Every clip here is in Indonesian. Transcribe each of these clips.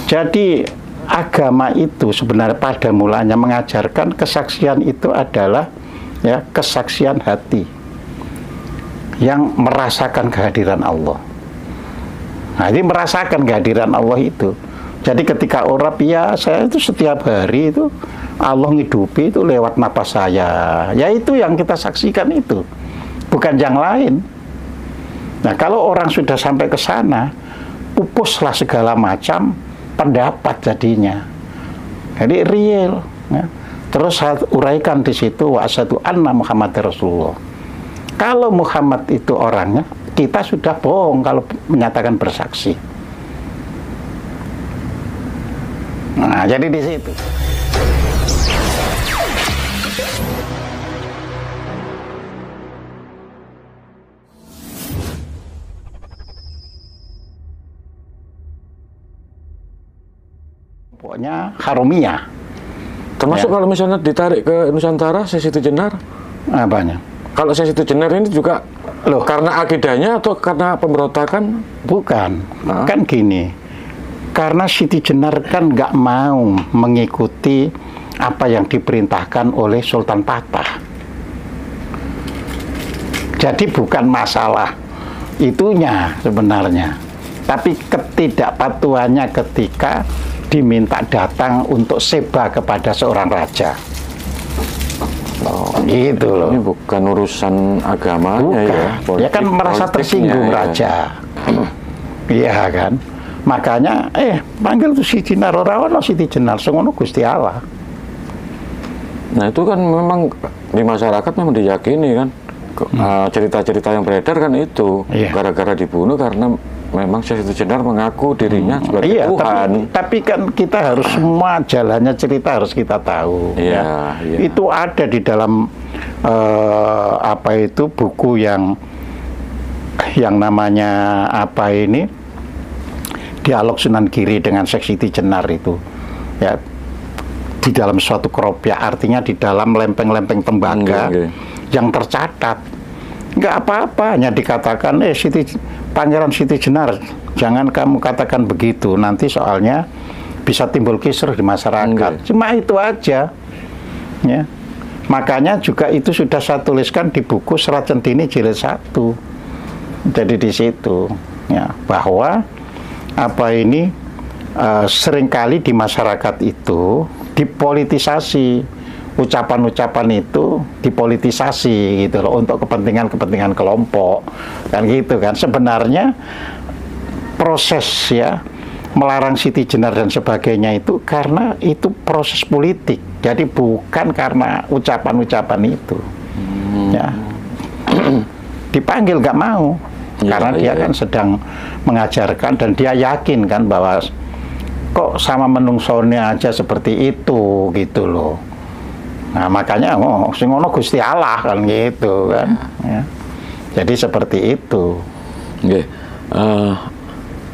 Jadi agama itu sebenarnya pada mulanya mengajarkan kesaksian itu adalah ya kesaksian hati yang merasakan kehadiran Allah. Nah, ini merasakan kehadiran Allah itu. Jadi ketika orang, ya saya itu setiap hari itu Allah ngidupi itu lewat napas saya. Ya itu yang kita saksikan itu, bukan yang lain. Nah, kalau orang sudah sampai ke sana, pupuslah segala macam pendapat jadinya. Jadi real. Ya. Terus saya uraikan di situ wa asyhadu anna Muhammad Rasulullah. Kalau Muhammad itu orangnya, kita sudah bohong kalau menyatakan bersaksi. Nah, jadi di situ. Pokoknya Haromiyah. Termasuk ya. Kalau misalnya ditarik ke Nusantara, Sesitu Jenar? Apanya? Kalau Sesitu Jenar ini juga loh, karena akidahnya atau karena pemberontakan? Bukan, kan gini. Karena Siti Jenar kan nggak mau mengikuti apa yang diperintahkan oleh Sultan Patah. Jadi bukan masalah itunya sebenarnya, tapi ketidakpatuhannya ketika diminta datang untuk seba kepada seorang raja. Oh, gitu loh. Ini bukan urusan agamanya bukan. Ya kan merasa tersinggung raja. Iya kan. Makanya panggil tuh Siti Jenar ora ono Siti Jenar sengono Gusti Allah. Nah, itu kan memang di masyarakat memang diyakini kan. Cerita-cerita yang beredar kan itu gara-gara dibunuh karena memang Siti Jenar mengaku dirinya sebagai Tuhan. Tapi kan kita harus semua jalannya cerita harus kita tahu. Iya. Itu ada di dalam buku yang namanya Dialog Sunan Giri dengan Syekh Siti Jenar itu. Ya, di dalam suatu kropiah, artinya di dalam lempeng-lempeng tembaga yang tercatat. Nggak apa-apa, hanya dikatakan Pangeran Siti Jenar, jangan kamu katakan begitu, nanti soalnya bisa timbul kisruh di masyarakat. Cuma itu aja. Ya. Makanya juga itu sudah saya tuliskan di buku Serat Centini Jilid 1. Jadi di situ ya, bahwa seringkali di masyarakat itu dipolitisasi, ucapan-ucapan itu dipolitisasi gitu loh, untuk kepentingan kelompok kan gitu kan. Sebenarnya proses ya melarang Siti Jenar dan sebagainya itu karena itu proses politik, jadi bukan karena ucapan-ucapan itu. Ya dipanggil nggak mau karena dia kan sedang mengajarkan dan dia yakin kan bahwa kok sama menungsone aja seperti itu gitu loh. Nah makanya sing ngono Gusti Allah kan gitu kan. Ya. Jadi seperti itu.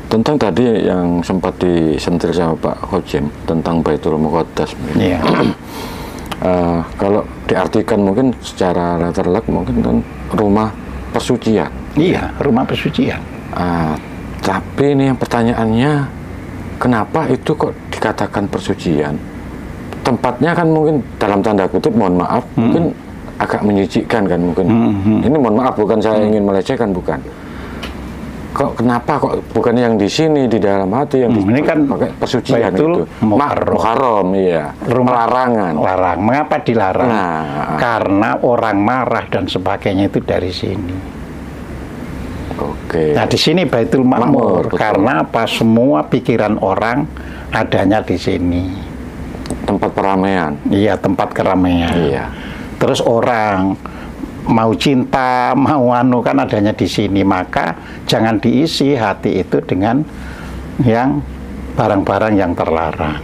Tentang tadi yang sempat disentil sama Pak Hojim tentang Baitul Muqaddas. Kalau diartikan mungkin secara letterlek mungkin kan rumah persucian. Iya, rumah persucian. Tapi ini yang pertanyaannya, kenapa itu kok dikatakan persucian? Tempatnya kan mungkin dalam tanda kutip, mohon maaf, mungkin agak menyejikkan kan mungkin. Ini mohon maaf, bukan saya ingin melecehkan, bukan. Kenapa kok bukan yang di sini di dalam hati yang ini kan pakai persucian itu Muharram, iya. Larangan. Mengapa dilarang? Karena orang marah dan sebagainya itu dari sini. Nah di sini Baitul Makmur karena apa? Semua pikiran orang adanya di sini. Tempat keramaian. Iya, tempat keramaian. Iya. Terus orang mau cinta, mau kan adanya di sini, maka jangan diisi hati itu dengan yang barang-barang yang terlarang.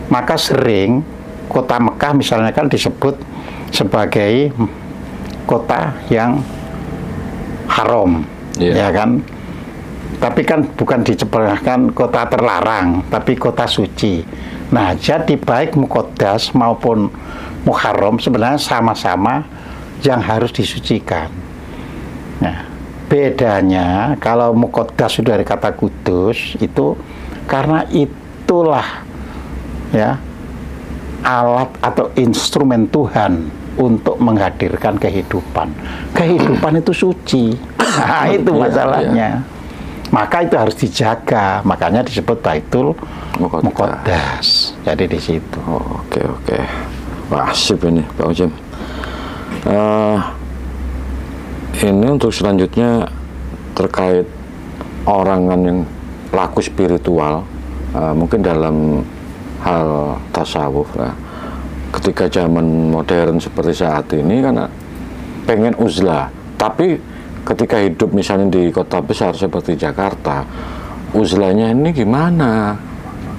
Maka sering kota Mekah misalnya kan disebut sebagai kota yang haram, ya kan? Tapi kan bukan diceperkan kota terlarang, tapi kota suci. Nah, jadi baik Muqaddas maupun Muharram sebenarnya sama-sama yang harus disucikan. Nah, bedanya kalau Muqaddas sudah dari kata kudus itu karena itulah ya alat atau instrumen Tuhan untuk menghadirkan kehidupan. Kehidupan itu suci. Nah, itu masalahnya. Maka itu harus dijaga. Makanya disebut Baitul Muqaddas. Jadi di situ. Oke. Wah, asik ini Pak Ujim. Ini untuk selanjutnya terkait orang yang pelaku spiritual, mungkin dalam hal tasawuf lah. Ketika zaman modern seperti saat ini kan pengen uzlah, tapi ketika hidup misalnya di kota besar seperti Jakarta, uzlahnya ini gimana?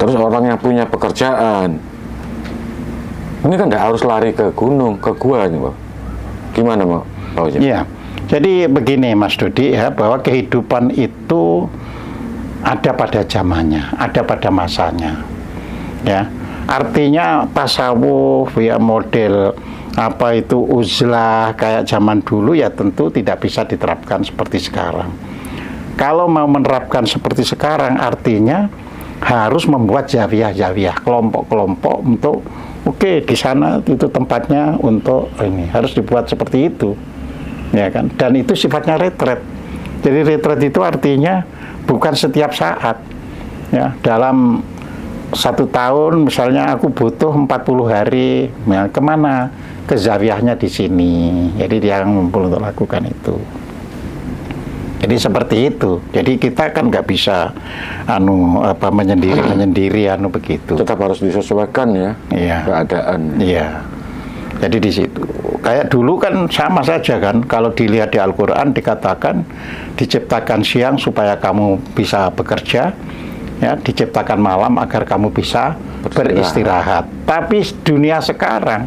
Terus orang yang punya pekerjaan, ini kan tidak harus lari ke gunung, ke gua nih, Pak. Gimana, Pak Ujim? Iya, jadi begini Mas Dodi ya, bahwa kehidupan itu ada pada zamannya, ada pada masanya, ya. Artinya tasawuf ya model apa itu uzlah kayak zaman dulu ya tentu tidak bisa diterapkan seperti sekarang. Kalau mau menerapkan seperti sekarang artinya harus membuat zawiyah-zawiyah, kelompok-kelompok untuk oke, di sana itu tempatnya untuk ini harus dibuat seperti itu. Ya kan? Dan itu sifatnya retret. Jadi retret itu artinya bukan setiap saat. Ya, dalam 1 tahun misalnya aku butuh 40 hari, ya, kemana? Ke zawiyahnya di sini. Jadi dia ngumpul untuk lakukan itu. Jadi seperti itu. Jadi kita kan nggak bisa menyendiri begitu. Tetap harus disesuaikan ya, keadaan. Iya. Jadi di situ. Kayak dulu kan sama saja kan. Kalau dilihat di Al-Qur'an dikatakan diciptakan siang supaya kamu bisa bekerja. Ya, diciptakan malam agar kamu bisa beristirahat. Tapi dunia sekarang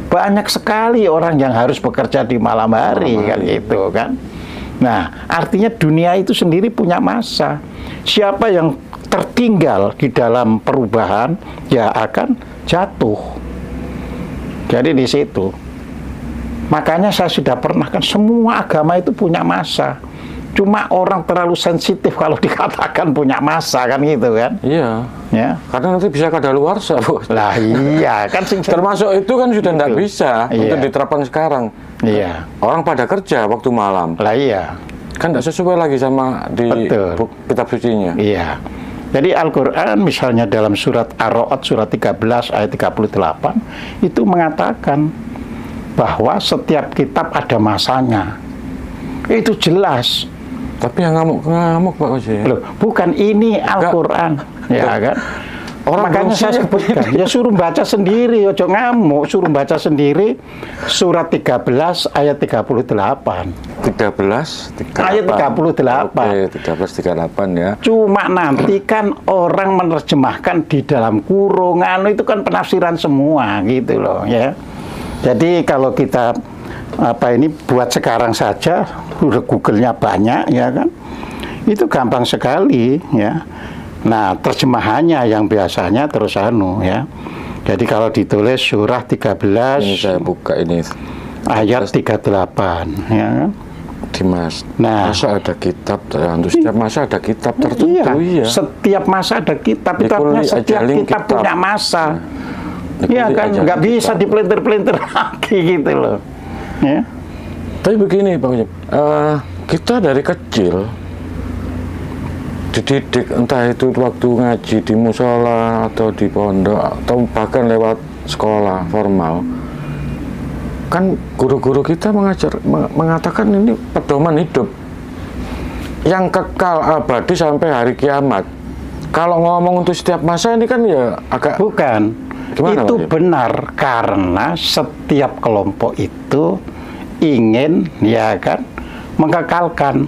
banyak sekali orang yang harus bekerja di malam hari kan gitu kan. Nah, artinya dunia itu sendiri punya masa. Siapa yang tertinggal di dalam perubahan ya akan jatuh. Jadi di situ. Makanya saya sudah pernah kan semua agama itu punya masa. Cuma orang terlalu sensitif kalau dikatakan punya masa kan gitu kan. Iya. Ya. Karena nanti bisa kadaluarsa, Bos. Lah iya kan termasuk itu kan sudah tidak bisa untuk diterapkan sekarang. Iya. Orang pada kerja waktu malam. Lah iya. Kan tidak sesuai lagi sama di kitab sucinya. Iya. Jadi Al-Qur'an misalnya dalam surat Ar-Ra'd surat 13 ayat 38 itu mengatakan bahwa setiap kitab ada masanya. Itu jelas. Tapi yang ngamuk-ngamuk Pak Oji. Loh, bukan ini Al-Qur'an, ya kan? Makanya saya sebutkan, ya suruh baca sendiri, ojo ngamuk, suruh baca sendiri surat 13 ayat 38. 13 ayat 38. Oke, 13:38 ya. Cuma nanti kan orang menerjemahkan di dalam kurungan itu kan penafsiran semua gitu loh ya. Jadi kalau kita ini buat sekarang saja, udah Google-nya banyak ya kan, itu gampang sekali ya. Nah terjemahannya yang biasanya terus ya. Jadi kalau ditulis surah 13 ini saya buka ini ayat 38 ya kan. Masa ada kitab untuk setiap masa ada kitab tertentu. Iya. Setiap masa ada kitab, artinya setiap kitab punya masa. Iya kan, nggak bisa dipelintir-pelintir lagi gitu loh. Ya. Tapi begini Pak Ujim, kita dari kecil dididik entah itu waktu ngaji di musola atau di pondok atau bahkan lewat sekolah formal, kan guru-guru kita mengatakan ini pedoman hidup yang kekal abadi sampai hari kiamat. Kalau ngomong untuk setiap masa ini kan ya agak bukan. Gimana, itu benar karena setiap kelompok itu ingin ya kan mengekalkan,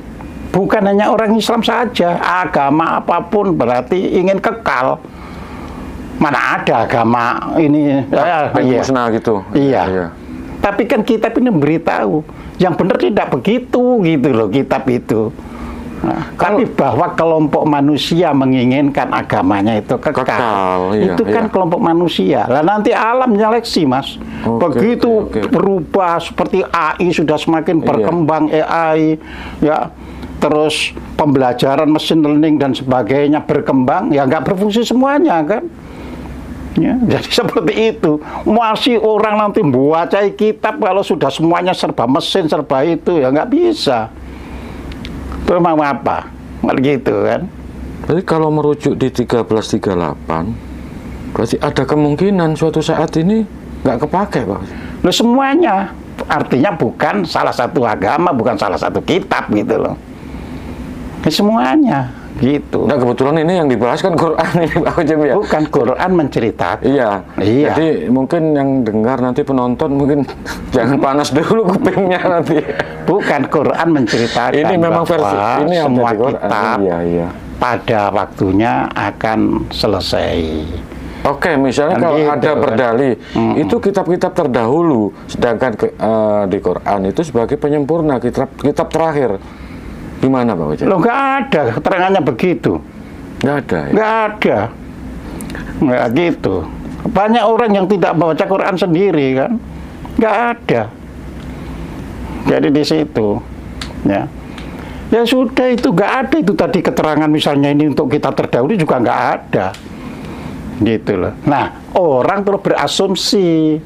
bukan hanya orang Islam saja, agama apapun berarti ingin kekal. Mana ada agama ini musnah gitu. Iya. Tapi kan kitab ini memberitahu yang benar tidak begitu gitu loh kitab itu. Nah, tapi bahwa kelompok manusia menginginkan agamanya itu kekal itu kan kelompok manusia. Lah nanti alam nyeleksi Mas. Begitu berubah seperti AI sudah semakin berkembang AI ya. terus pembelajaran mesin learning dan sebagainya berkembang, ya nggak berfungsi semuanya kan. Ya, jadi seperti itu. Masih orang nanti baca kitab kalau sudah semuanya serba mesin, serba itu, ya nggak bisa. Itu mau apa? Gitu kan. Jadi kalau merujuk di 1338, berarti ada kemungkinan suatu saat ini nggak kepake, Pak. Loh, semuanya. Artinya bukan salah satu agama, bukan salah satu kitab gitu loh. Ya, semuanya. Gitu. Nah, kebetulan ini yang dibahas kan Quran ini, Pak Ujem, ya. Bukan, Quran menceritakan. Iya. Jadi mungkin yang dengar nanti penonton mungkin jangan panas dulu kupingnya nanti. Bukan, Quran menceritakan. Ini memang versi ini semua yang kitab pada waktunya akan selesai. Oke, misalnya kalau gitu, ada berdalih, itu kitab-kitab terdahulu, sedangkan di Quran itu sebagai penyempurna, kitab terakhir. Gimana, Pak Wajah? Loh, nggak ada keterangannya begitu. Nggak ada, ya? Nggak ada. Nggak gitu. Banyak orang yang tidak membaca Quran sendiri kan. Nggak ada. Jadi di situ. Ya. Ya sudah, itu nggak ada itu tadi keterangan misalnya ini untuk kitab terdahulu juga nggak ada. Gitu loh. Nah, orang terus berasumsi.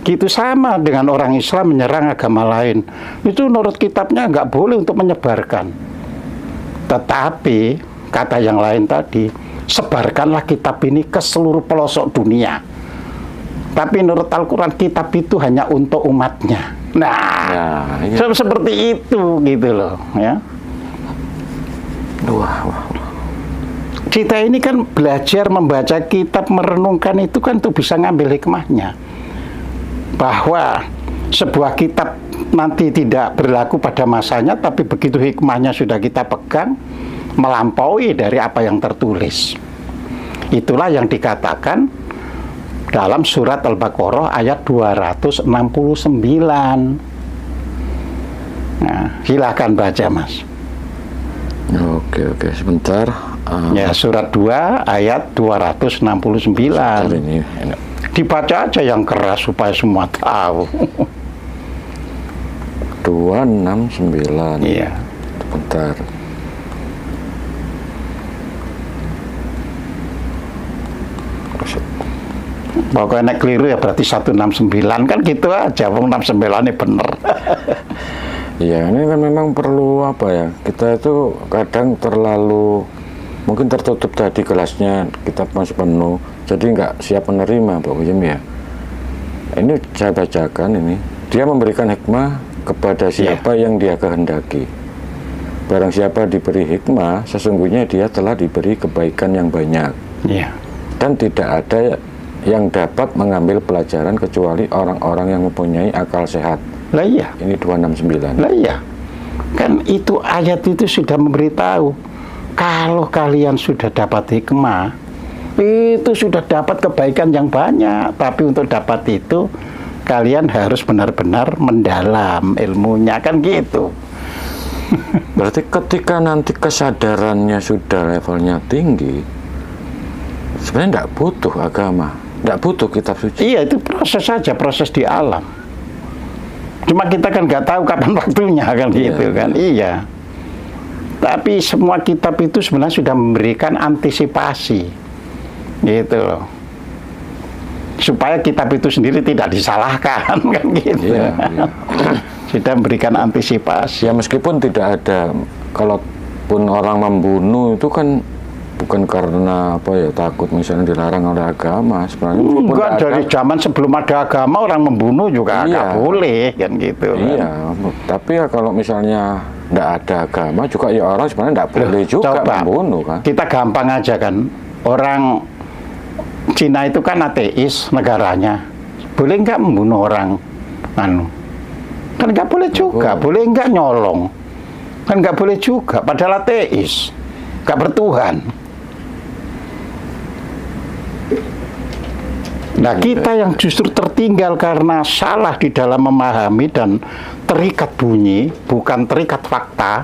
Gitu, sama dengan orang Islam menyerang agama lain. Itu menurut kitabnya nggak boleh untuk menyebarkan. Tetapi, kata yang lain tadi, sebarkanlah kitab ini ke seluruh pelosok dunia. Tapi menurut Al-Quran, kitab itu hanya untuk umatnya. Nah, ya, seperti itu gitu loh. Ya. Wah. Kita ini kan belajar membaca kitab, merenungkan itu kan tuh bisa ngambil hikmahnya. Bahwa sebuah kitab nanti tidak berlaku pada masanya, tapi begitu hikmahnya sudah kita pegang, melampaui dari apa yang tertulis. Itulah yang dikatakan dalam surat Al-Baqarah ayat 269. Nah, silakan baca, Mas. Oke, sebentar. Ya, surat 2 ayat 269. Ini. Dibaca aja yang keras supaya semua tahu. 269. Iya. Bentar. Pokoknya keliru ya berarti 169 kan gitu aja. 69 ini bener. Iya, ini kan memang perlu apa ya? Kita itu kadang terlalu mungkin tertutup tadi kelasnya, kitab masih penuh, jadi nggak siap menerima, Pak Ujem ya. Ini saya bacakan ini. Dia memberikan hikmah kepada siapa yang dia kehendaki. Barang siapa diberi hikmah, sesungguhnya dia telah diberi kebaikan yang banyak. Iya. Dan tidak ada yang dapat mengambil pelajaran kecuali orang-orang yang mempunyai akal sehat. Lah iya. Ini 269. Lah iya. Kan itu ayat itu sudah memberitahu. Kalau kalian sudah dapat hikmah, itu sudah dapat kebaikan yang banyak. Tapi untuk dapat itu, kalian harus benar-benar mendalam ilmunya, kan gitu. Berarti ketika nanti kesadarannya sudah levelnya tinggi, sebenarnya tidak butuh agama, tidak butuh kitab suci. Iya, itu proses saja, proses di alam. Cuma kita kan nggak tahu kapan waktunya, kan gitu kan. Iya. Tapi semua kitab itu sebenarnya sudah memberikan antisipasi, gitu loh. Supaya kitab itu sendiri tidak disalahkan, kan gitu. Iya. Sudah memberikan antisipasi. Ya meskipun tidak ada, kalaupun orang membunuh itu kan bukan karena apa ya, takut misalnya dilarang oleh agama. Sebenarnya enggak, dari zaman sebelum ada agama orang membunuh juga nggak boleh, kan gitu. Iya, kan? Tapi ya kalau misalnya nggak ada agama juga ya orang sebenarnya nggak boleh juga membunuh kan. Kita gampang aja kan, orang Cina itu kan ateis negaranya, boleh nggak membunuh orang kan nggak boleh juga, boleh nggak nyolong kan nggak boleh juga, padahal ateis, nggak bertuhan. Nah, kita yang justru tertinggal karena salah di dalam memahami dan terikat bunyi, bukan terikat fakta,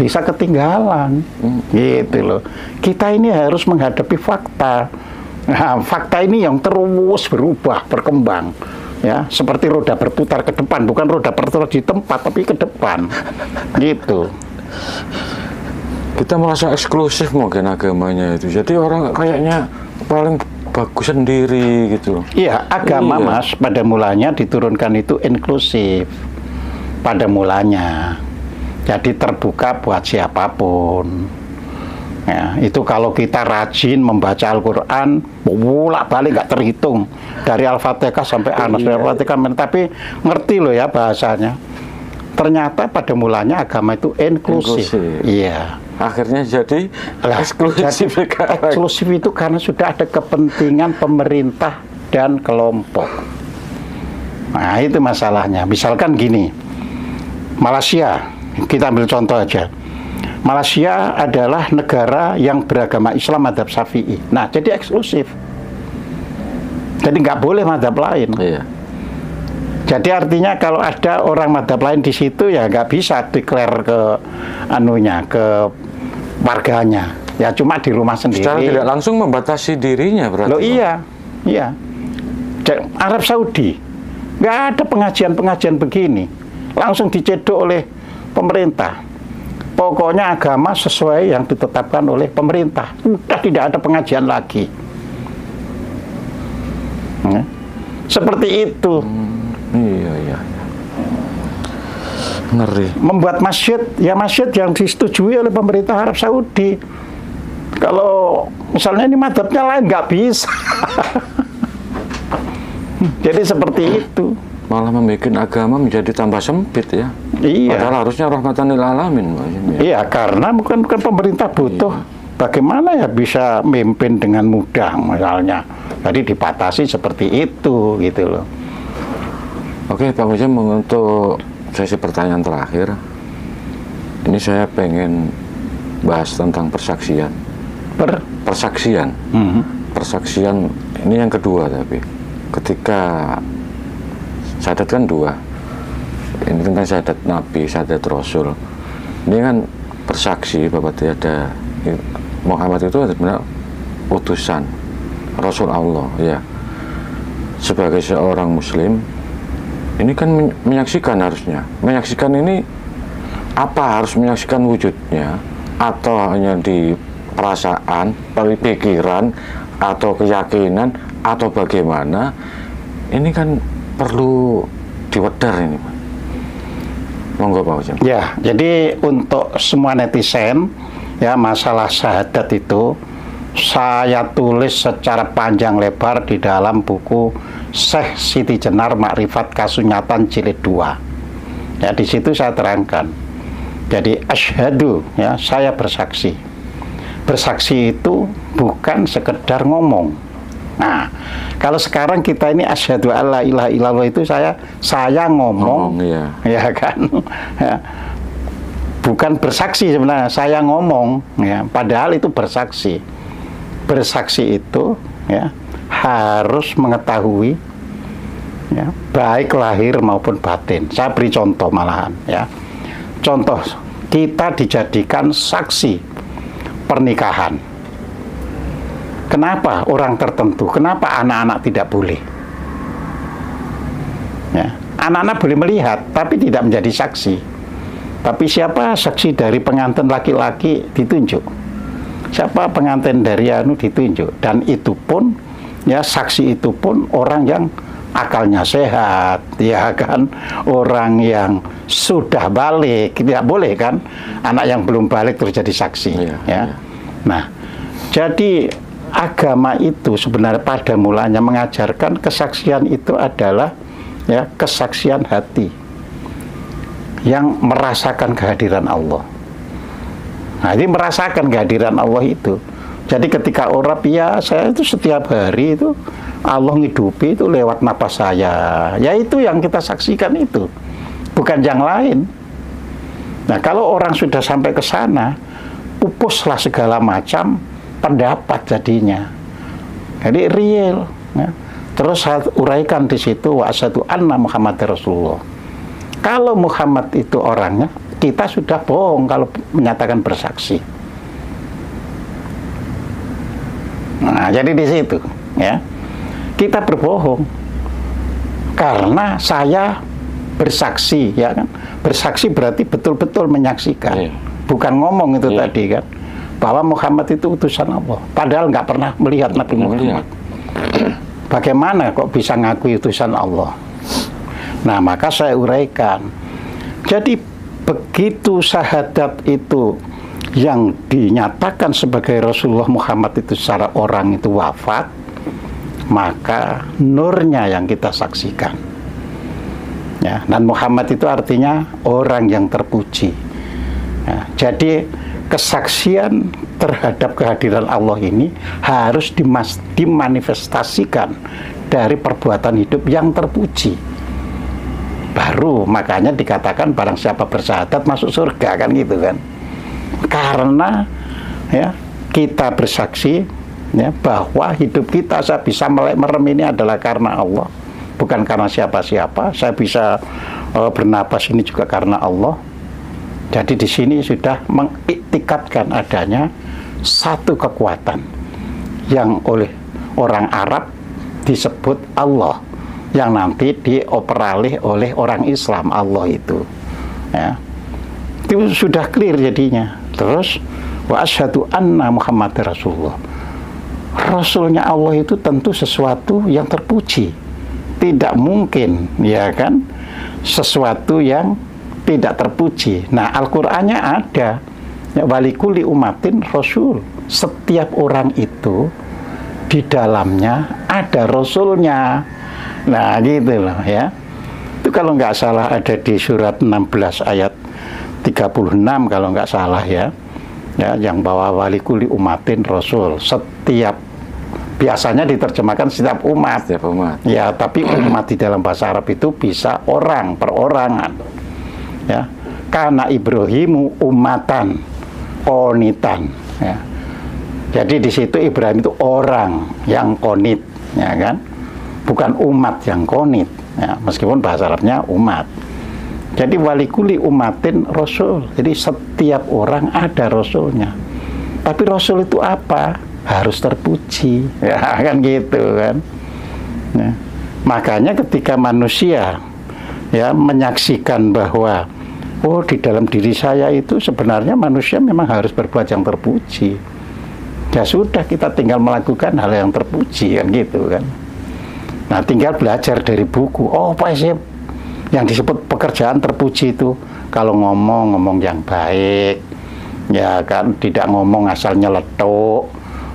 bisa ketinggalan. Gitu loh. Kita ini harus menghadapi fakta. Nah, fakta ini yang terus berubah, berkembang. Ya, seperti roda berputar ke depan, bukan roda berputar di tempat, tapi ke depan. Gitu. Kita merasa eksklusif mungkin agamanya itu. Jadi orang kayaknya paling bagus sendiri gitu. Iya, agama Mas pada mulanya diturunkan itu inklusif. Pada mulanya. Jadi terbuka buat siapapun. Ya, itu kalau kita rajin membaca Al-Quran, bolak-balik nggak terhitung dari Al-Fatihah sampai Anas, dari Al-Fatihah, tapi ngerti loh ya bahasanya. Ternyata pada mulanya agama itu inklusif. Iya. Akhirnya jadi eksklusif. Eksklusif itu karena sudah ada kepentingan pemerintah dan kelompok. Nah itu masalahnya. Misalkan gini, Malaysia, kita ambil contoh aja. Malaysia adalah negara yang beragama Islam madzhab Syafi'i. Nah, jadi eksklusif. Jadi nggak boleh madzhab lain. Iya. Jadi artinya kalau ada orang madzhab lain di situ ya nggak bisa declare ke anunya, ke warganya. Ya cuma di rumah sendiri. Secara tidak langsung membatasi dirinya berarti. Loh iya, iya. Arab Saudi nggak ada pengajian-pengajian begini, langsung dicedok oleh pemerintah. Pokoknya agama sesuai yang ditetapkan oleh pemerintah. Sudah tidak ada pengajian lagi. Seperti itu. Iya. Ngeri. Membuat masjid, ya masjid yang disetujui oleh pemerintah Arab Saudi. Kalau misalnya ini madzhabnya lain, nggak bisa. Jadi seperti itu. Malah membuat agama menjadi tambah sempit ya. Iya. Padahal harusnya rahmatan lil alamin. Iya, karena bukan pemerintah butuh. Iya. Bagaimana ya bisa memimpin dengan mudah misalnya. Jadi dibatasi seperti itu gitu loh. Oke Pak Mujam, untuk sesi pertanyaan terakhir. Ini saya pengen bahas tentang persaksian. Persaksian. Persaksian ini yang kedua, tapi ketika syahadat kan dua, ini kan syahadat Nabi, syahadat Rasul. Ini kan bersaksi bahwa tiada Muhammad itu benar utusan Rasul Allah ya. Sebagai seorang Muslim, ini kan menyaksikan, harusnya menyaksikan ini apa, harus menyaksikan wujudnya atau hanya di perasaan, pikiran atau keyakinan atau bagaimana? Ini kan perlu diwedar ini, Pak. Monggo Pak Ujang. Ya, jadi untuk semua netizen ya, masalah syahadat itu saya tulis secara panjang lebar di dalam buku Syekh Siti Jenar Makrifat Kasunyatan Jilid 2. Ya, di situ saya terangkan. Jadi asyhadu, ya, saya bersaksi. Bersaksi itu bukan sekedar ngomong. Nah, kalau sekarang kita ini asyhadu alla ilaha illallah itu saya ngomong, ya kan, ya. Bukan bersaksi sebenarnya, saya ngomong, ya. Padahal itu bersaksi. Bersaksi itu, ya, harus mengetahui, ya, baik lahir maupun batin. Saya beri contoh malahan, ya. Contoh, kita dijadikan saksi pernikahan. Kenapa orang tertentu? Kenapa anak-anak tidak boleh? Ya, anak-anak boleh melihat, tapi tidak menjadi saksi. Tapi siapa saksi dari pengantin laki-laki ditunjuk? Siapa pengantin dari anu ditunjuk? Dan itu pun, ya, saksi itu pun orang yang akalnya sehat, ya kan? Orang yang sudah balik, tidak boleh kan? Anak yang belum balik terus jadi saksi, ya. Nah, jadi agama itu sebenarnya pada mulanya mengajarkan kesaksian itu adalah, ya, kesaksian hati yang merasakan kehadiran Allah. Nah, ini merasakan kehadiran Allah itu. Jadi ketika orang, ya, saya itu setiap hari itu Allah ngidupi itu lewat napas saya. Ya itu yang kita saksikan itu, bukan yang lain. Nah, kalau orang sudah sampai ke sana, pupuslah segala macam pendapat jadinya. Jadi real, ya. Terus saya uraikan di situ wa asyhadu anna Muhammad Rasulullah. Kalau Muhammad itu orangnya, kita sudah bohong kalau menyatakan bersaksi. Nah, jadi di situ, ya, kita berbohong karena saya bersaksi, ya kan? Bersaksi berarti betul-betul menyaksikan, bukan ngomong itu Iya. tadi kan, bahwa Muhammad itu utusan Allah. Padahal nggak pernah melihat Nabi Muhammad. Bagaimana kok bisa ngaku utusan Allah? Nah, maka saya uraikan. Jadi begitu syahadat itu yang dinyatakan sebagai Rasulullah Muhammad itu secara orang itu wafat, maka nurnya yang kita saksikan. Ya, dan Muhammad itu artinya orang yang terpuji. Ya, jadi kesaksian terhadap kehadiran Allah ini harus dimanifestasikan dari perbuatan hidup yang terpuji. Baru makanya dikatakan barang siapa bersyahadat masuk surga, kan gitu kan. Karena ya kita bersaksi ya bahwa hidup kita saya bisa melek merem ini adalah karena Allah, bukan karena siapa-siapa. Saya bisa bernapas ini juga karena Allah. Jadi di sini sudah mengiktikadkan adanya satu kekuatan yang oleh orang Arab disebut Allah, yang nanti dioperalih oleh orang Islam Allah itu. Ya. Itu sudah clear jadinya. Terus wa asyhadu anna Muhammad Rasulullah. Rasulnya Allah itu tentu sesuatu yang terpuji. Tidak mungkin, ya kan, sesuatu yang tidak terpuji. Nah, Al-Qur'annya ada. Ya, walikuli umatin rasul. Setiap orang itu di dalamnya ada rasulnya. Nah, gitu loh ya. Itu kalau nggak salah ada di surat 16 ayat 36 kalau nggak salah ya. Ya, yang bawa walikuli umatin rasul. Setiap, biasanya diterjemahkan setiap umat. Setiap umat. Ya, tapi umat di dalam bahasa Arab itu bisa orang, perorangan. Ya. Karena Ibrahimu umatan qonitan ya. Jadi di situ Ibrahim itu orang yang qonit, ya kan? Bukan umat yang qonit, ya, meskipun bahasa Arabnya umat. Jadi walikuli umatin rasul. Jadi setiap orang ada rasulnya. Tapi rasul itu apa? Harus terpuji, ya kan gitu kan. Ya. Makanya ketika manusia ya menyaksikan bahwa oh, di dalam diri saya itu sebenarnya manusia memang harus berbuat yang terpuji. Ya sudah, kita tinggal melakukan hal yang terpuji, kan gitu kan. Nah, tinggal belajar dari buku. Oh, apa sih yang disebut pekerjaan terpuji itu? Kalau ngomong yang baik, ya kan, tidak ngomong asal nyeletuk,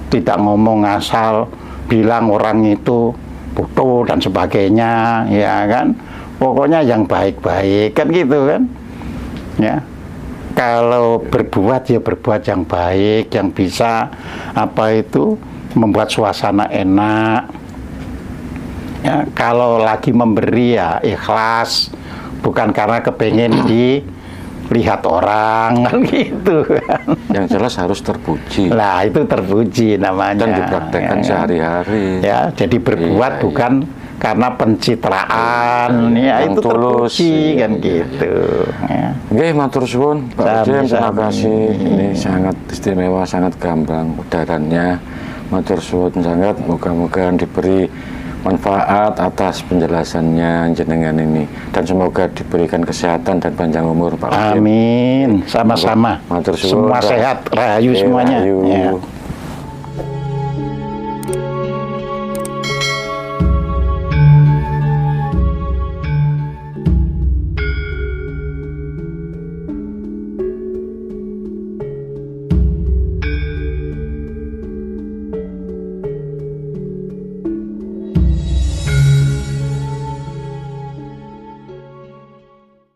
tidak ngomong asal bilang orang itu bodoh dan sebagainya, ya kan. Pokoknya yang baik-baik, kan gitu kan. Ya, kalau berbuat ya berbuat yang baik, yang bisa apa itu membuat suasana enak. Ya, kalau lagi memberi ya ikhlas, bukan karena kepengen dilihat orang, kan gitu kan. Yang jelas harus terpuji. Lah itu terpuji namanya. Dan dipraktekkan ya, sehari-hari. Ya, jadi berbuat Iya, bukan karena pencitraan, ya yang itu tulus, terpuji, iya, kan iya. gitu. Ya. Oke, matur suwun Pak Jem, terima Sami-sami. kasih. Ini sangat istimewa, sangat gamblang udarannya. Matur suwun sangat, moga-moga diberi manfaat atas penjelasannya jenengan ini, dan semoga diberikan kesehatan dan panjang umur Pak Jem. Amin, sama-sama. Matur suwun, Semua Pak. sehat, rahayu Oke, semuanya. rahayu. Ya.